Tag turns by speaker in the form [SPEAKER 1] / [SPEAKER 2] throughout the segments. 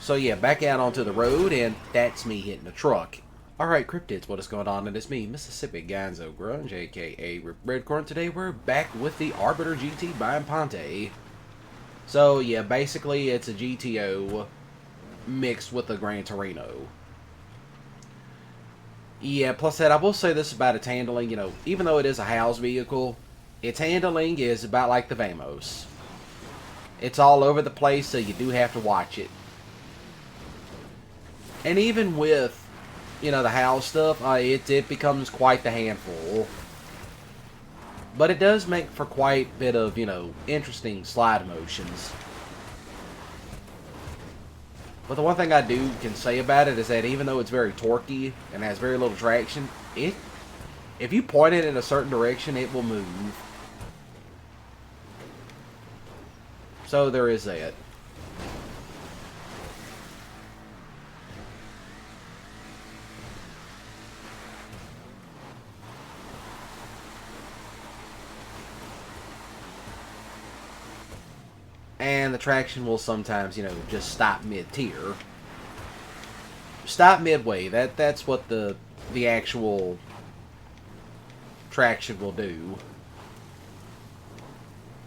[SPEAKER 1] So yeah, back out onto the road, and that's me hitting the truck. Alright, cryptids, what is going on? And it's me, Mississippi Gonzo Grunge, aka Redcorn. Today we're back with the Arbiter GT by Imponte. So yeah, basically it's a GTO mixed with a Gran Torino. Yeah, plus that, I will say this about its handling, you know, even though it is a house vehicle, its handling is about like the Vamos. It's all over the place, so you do have to watch it. And even with, you know, the house stuff, it becomes quite the handful. But it does make for quite a bit of, you know, interesting slide motions. But the one thing I can say about it is that even though it's very torquey and has very little traction, if you point it in a certain direction, it will move. So there is that. And the traction will sometimes, you know, just stop mid-tier. Stop midway. That's what the actual traction will do.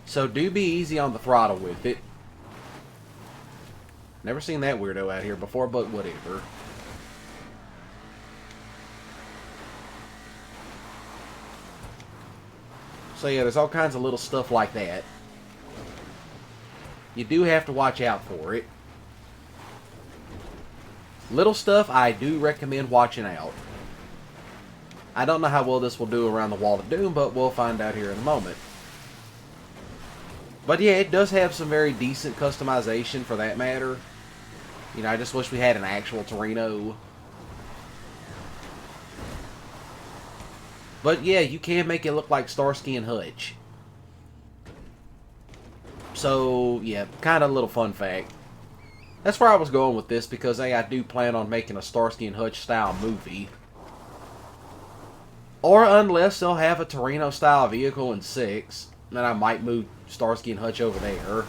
[SPEAKER 1] So do be easy on the throttle with it. Never seen that weirdo out here before, but whatever. So yeah, there's all kinds of little stuff like that. You do have to watch out for it. Little stuff I do recommend watching out. I don't know how well this will do around the Wall of Doom, but we'll find out here in a moment. But yeah, it does have some very decent customization for that matter. You know, I just wish we had an actual Torino. But yeah, you can make it look like Starsky and Hutch. So, yeah, kind of a little fun fact. That's where I was going with this, because hey, I do plan on making a Starsky and Hutch style movie. Or unless they'll have a Torino style vehicle in 6, then I might move Starsky and Hutch over there.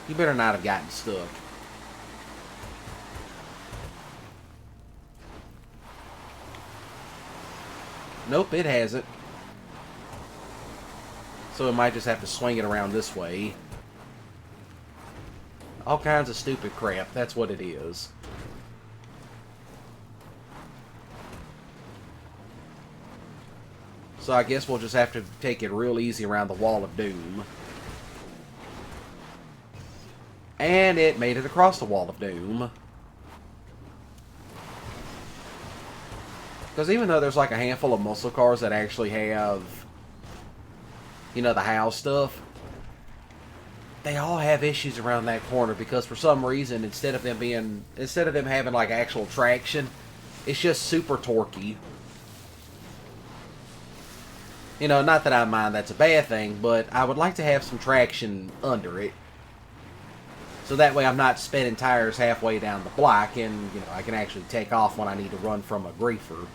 [SPEAKER 1] You better not have gotten stuck. Nope, it hasn't. So it might just have to swing it around this way. All kinds of stupid crap, that's what it is. So I guess we'll just have to take it real easy around the Wall of Doom. And it made it across the Wall of Doom. Because even though there's like a handful of muscle cars that actually have, you know, the house stuff, they all have issues around that corner because for some reason, instead of them having like actual traction, it's just super torquey. You know, not that I mind that's a bad thing, but I would like to have some traction under it. So that way I'm not spinning tires halfway down the block and, you know, I can actually take off when I need to run from a griefer.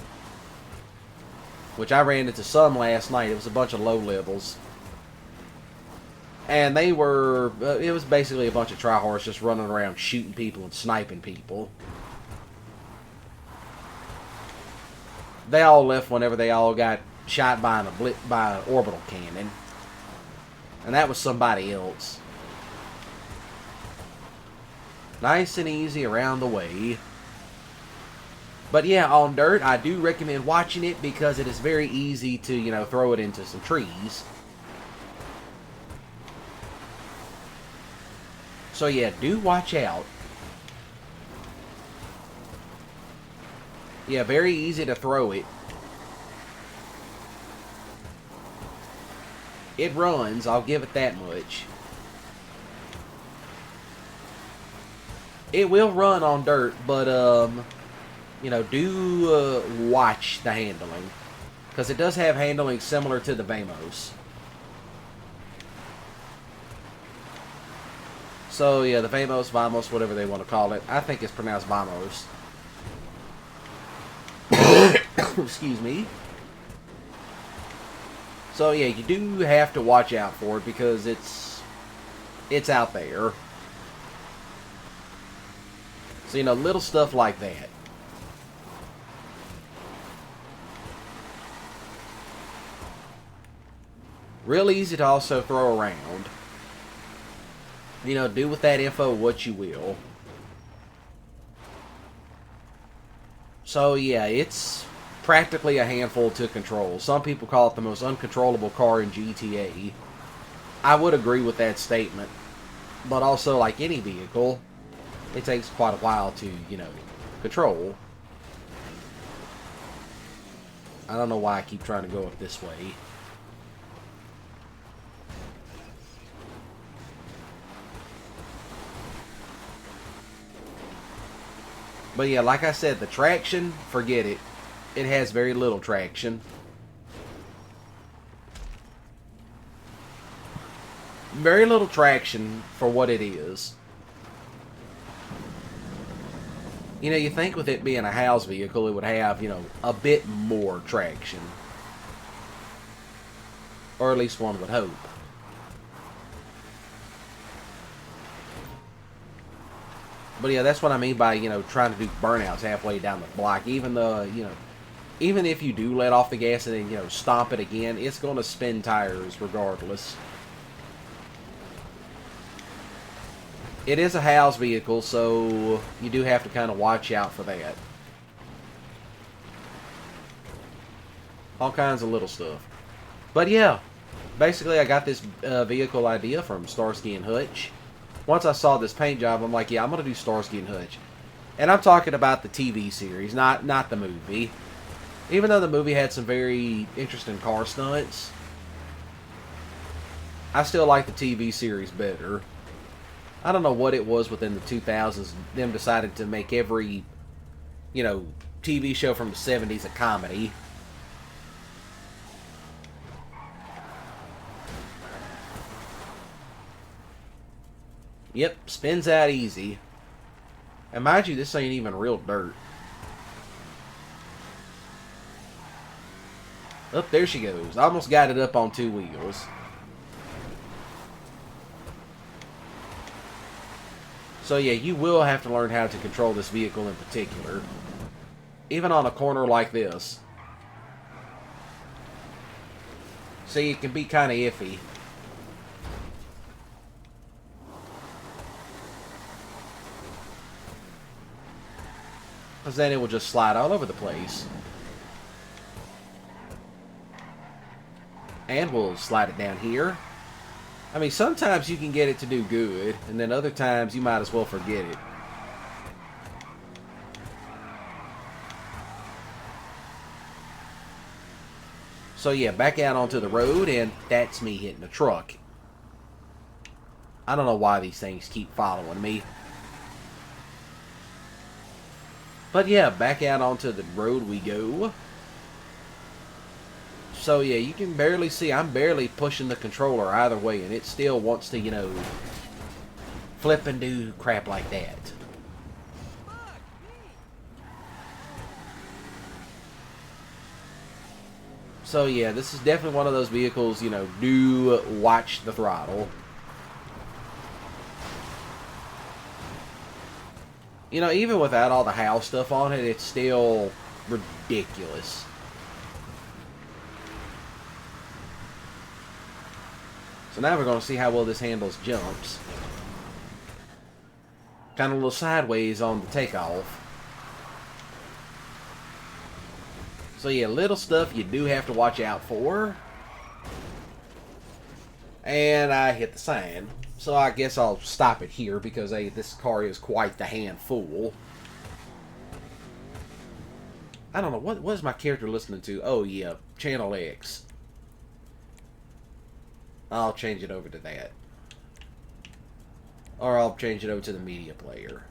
[SPEAKER 1] Which I ran into some last night. It was a bunch of low levels. And they were, it was basically a bunch of tryhards just running around shooting people and sniping people. They all left whenever they all got shot by an orbital cannon. And that was somebody else. Nice and easy around the way. But yeah, on dirt, I do recommend watching it because it is very easy to, you know, throw it into some trees. So yeah, do watch out. Yeah, very easy to throw it. It runs, I'll give it that much. It will run on dirt, but, you know, do watch the handling. Because it does have handling similar to the Vamos. So, yeah, the Vamos, whatever they want to call it. I think it's pronounced Vamos. Excuse me. So yeah, you do have to watch out for it because it's out there. So, you know, little stuff like that. Real easy to also throw around. You know, do with that info what you will. So, yeah, it's practically a handful to control. Some people call it the most uncontrollable car in GTA. I would agree with that statement. But also, like any vehicle, it takes quite a while to, you know, control. I don't know why I keep trying to go up this way. But yeah, like I said, the traction, forget it. It has very little traction. Very little traction for what it is. You know, you think with it being a house vehicle, it would have, you know, a bit more traction. Or at least one would hope. But yeah, that's what I mean by, you know, trying to do burnouts halfway down the block. Even though, you know, even if you do let off the gas and then, you know, stomp it again, it's going to spin tires regardless. It is a house vehicle, so you do have to kind of watch out for that. All kinds of little stuff. But yeah, basically I got this vehicle idea from Starsky and Hutch. Once I saw this paint job, I'm like, yeah, I'm going to do Starsky and Hutch. And I'm talking about the TV series, not the movie. Even though the movie had some very interesting car stunts, I still like the TV series better. I don't know what it was within the 2000s. Them decided to make every, you know, TV show from the 70s a comedy. Yep, spins out easy. And mind you, this ain't even real dirt. Up there she goes. I almost got it up on two wheels. So yeah, you will have to learn how to control this vehicle in particular. Even on a corner like this. See, it can be kind of iffy. Because then it will just slide all over the place. And we'll slide it down here. I mean, sometimes you can get it to do good, and then other times you might as well forget it. So yeah, back out onto the road, and that's me hitting a truck. I don't know why these things keep following me. But yeah, back out onto the road we go. So yeah, you can barely see, I'm barely pushing the controller either way, and it still wants to, you know, flip and do crap like that. So yeah, this is definitely one of those vehicles, you know, do watch the throttle. You know, even without all the house stuff on it, it's still ridiculous. So now we're going to see how well this handles jumps. Kind of a little sideways on the takeoff. So yeah, little stuff you do have to watch out for. And I hit the sign. So I guess I'll stop it here because hey, this car is quite the handful. I don't know, what is my character listening to? Oh yeah, Channel X. I'll change it over to that. Or I'll change it over to the media player.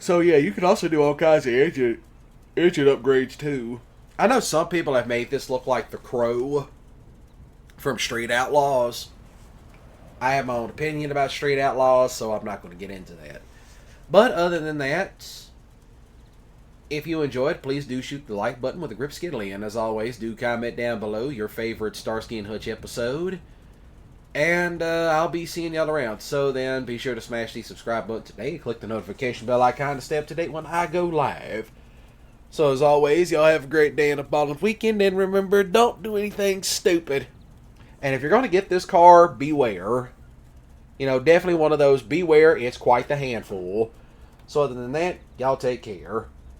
[SPEAKER 1] So yeah, you can also do all kinds of engine upgrades too. I know some people have made this look like the Crow from Street Outlaws. I have my own opinion about Street Outlaws, so I'm not going to get into that. But other than that, If you enjoyed, please do shoot the like button with a grip skiddly. And as always, do comment down below your favorite Starsky and Hutch episode. And I'll be seeing y'all around. So then, be sure to smash the subscribe button today. Click the notification bell icon to stay up to date when I go live. So as always, y'all have a great day and a ballin' weekend. And remember, don't do anything stupid. And if you're going to get this car, beware. You know, definitely one of those beware. It's quite the handful. So other than that, y'all take care.